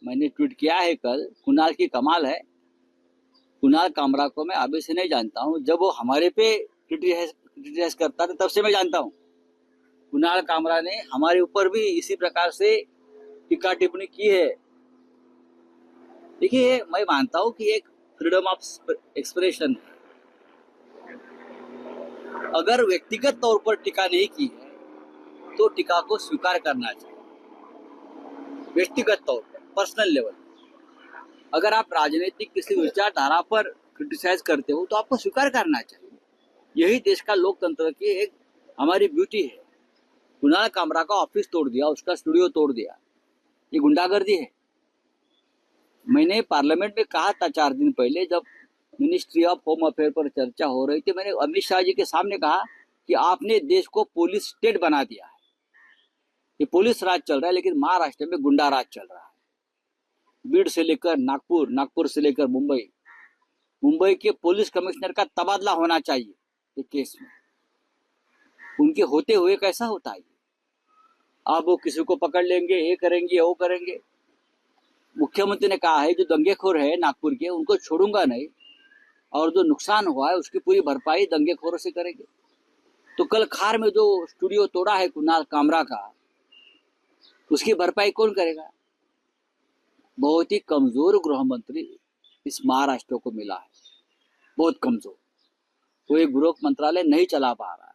मैंने ट्वीट किया है कल, कुणाल की कमाल है। कुणाल कामरा को मैं अभी से नहीं जानता हूँ, जब वो हमारे पे क्रिटिसाइज करता था तब से मैं जानता हूँ। कुणाल कामरा ने हमारे ऊपर भी इसी प्रकार से टीका टिप्पणी की है। देखिए, मैं मानता हूँ कि एक फ्रीडम ऑफ एक्सप्रेशन है। अगर व्यक्तिगत तौर पर टीका नहीं की है तो टीका को स्वीकार करना चाहिए। व्यक्तिगत तौर पर, पर्सनल लेवल, अगर आप राजनीतिक किसी विचारधारा पर क्रिटिसाइज करते हो तो आपको स्वीकार करना चाहिए। यही देश का लोकतंत्र की एक हमारी ब्यूटी है। कुणाल कामरा का ऑफिस तोड़ दिया, उसका स्टूडियो तोड़ दिया, ये गुंडागर्दी है। मैंने पार्लियामेंट में कहा था 4 दिन पहले, जब मिनिस्ट्री ऑफ होम अफेयर पर चर्चा हो रही थी, मैंने अमित शाह जी के सामने कहा कि आपने देश को पुलिस स्टेट बना दिया है। ये पुलिस राज चल रहा है, लेकिन महाराष्ट्र में गुंडा राज चल रहा है। बीड से लेकर नागपुर, नागपुर से लेकर मुंबई, मुंबई के पुलिस कमिश्नर का तबादला होना चाहिए ये केस में। उनके होते हुए कैसा होता है? अब वो किसी को पकड़ लेंगे, ये करेंगे, वो करेंगे। मुख्यमंत्री ने कहा है जो दंगेखोर है नागपुर के, उनको छोड़ूंगा नहीं, और जो नुकसान हुआ है उसकी पूरी भरपाई दंगेखोरों से करेंगे। तो कल खार में जो स्टूडियो तोड़ा है कुणाल कामरा का, उसकी भरपाई कौन करेगा? बहुत ही कमजोर गृह मंत्री इस महाराष्ट्र को मिला है, बहुत कमजोर। वो एक गृह मंत्रालय नहीं चला पा रहा है।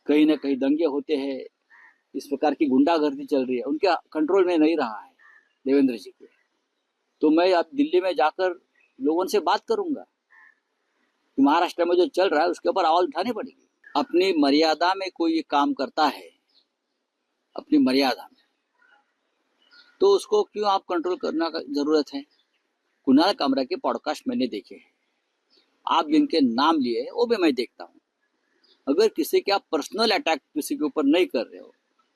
कहीं ना कहीं दंगे होते हैं, इस प्रकार की गुंडागर्दी चल रही है, उनके कंट्रोल में नहीं रहा है देवेंद्र जी के। तो मैं अब दिल्ली में जाकर लोगों से बात करूंगा कि महाराष्ट्र में जो चल रहा है उसके ऊपर आवाज उठानी पड़ेगी। अपनी मर्यादा में कोई काम करता है, अपनी मर्यादा में, तो उसको क्यों आप कंट्रोल करना का जरूरत है? कुणाल कामरा के पॉडकास्ट मैंने देखे हैं, आप जिनके नाम लिए हैं वो भी मैं देखता हूँ। अगर किसी के आप पर्सनल अटैक किसी के ऊपर नहीं कर रहे हो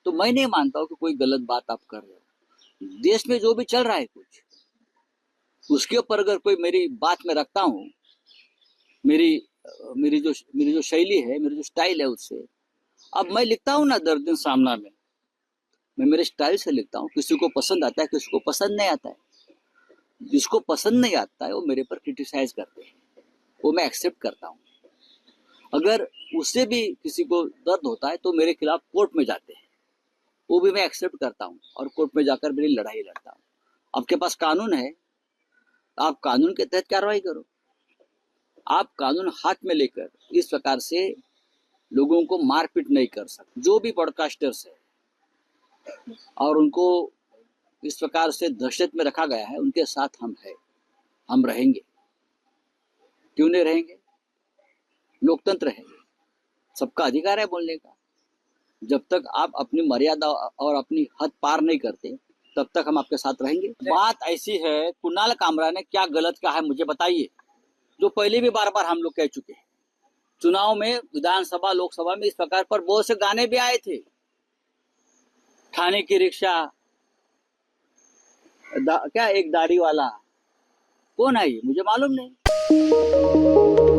तो मैं नहीं मानता हूँ कि कोई गलत बात आप कर रहे हो। देश में जो भी चल रहा है कुछ, उसके ऊपर अगर कोई मेरी बात में रखता हूँ, मेरी जो शैली है, मेरी जो स्टाइल है, उससे अब मैं लिखता हूँ ना 10 दिन सामना में, मैं मेरे स्टाइल से लिखता हूँ। किसी को पसंद आता है, किसी को पसंद नहीं आता है। जिसको पसंद नहीं आता है वो मेरे पर क्रिटिसाइज करते हैं, वो मैं एक्सेप्ट करता हूँ। अगर उससे भी किसी को दर्द होता है तो मेरे खिलाफ कोर्ट में जाते हैं, वो भी मैं एक्सेप्ट करता हूँ और कोर्ट में जाकर मेरी लड़ाई लड़ता हूँ। आपके पास कानून है, आप कानून के तहत कार्रवाई करो। आप कानून हाथ में लेकर इस प्रकार से लोगों को मारपीट नहीं कर सकते। जो भी पॉडकास्टर्स है और उनको इस प्रकार से दहशत में रखा गया है, उनके साथ हम हैं, हम रहेंगे। क्यों नहीं रहेंगे? लोकतंत्र है, सबका अधिकार है बोलने का। जब तक आप अपनी मर्यादा और अपनी हद पार नहीं करते तब तक हम आपके साथ रहेंगे। बात ऐसी है, कुणाल कामरा ने क्या गलत कहा है मुझे बताइए, जो पहले भी बार बार हम लोग कह चुके हैं। चुनाव में, विधानसभा लोकसभा में इस प्रकार पर बहुत से गाने भी आए थे। थाने की रिक्शा, क्या एक दाढ़ी वाला, कौन है ये मुझे मालूम नहीं।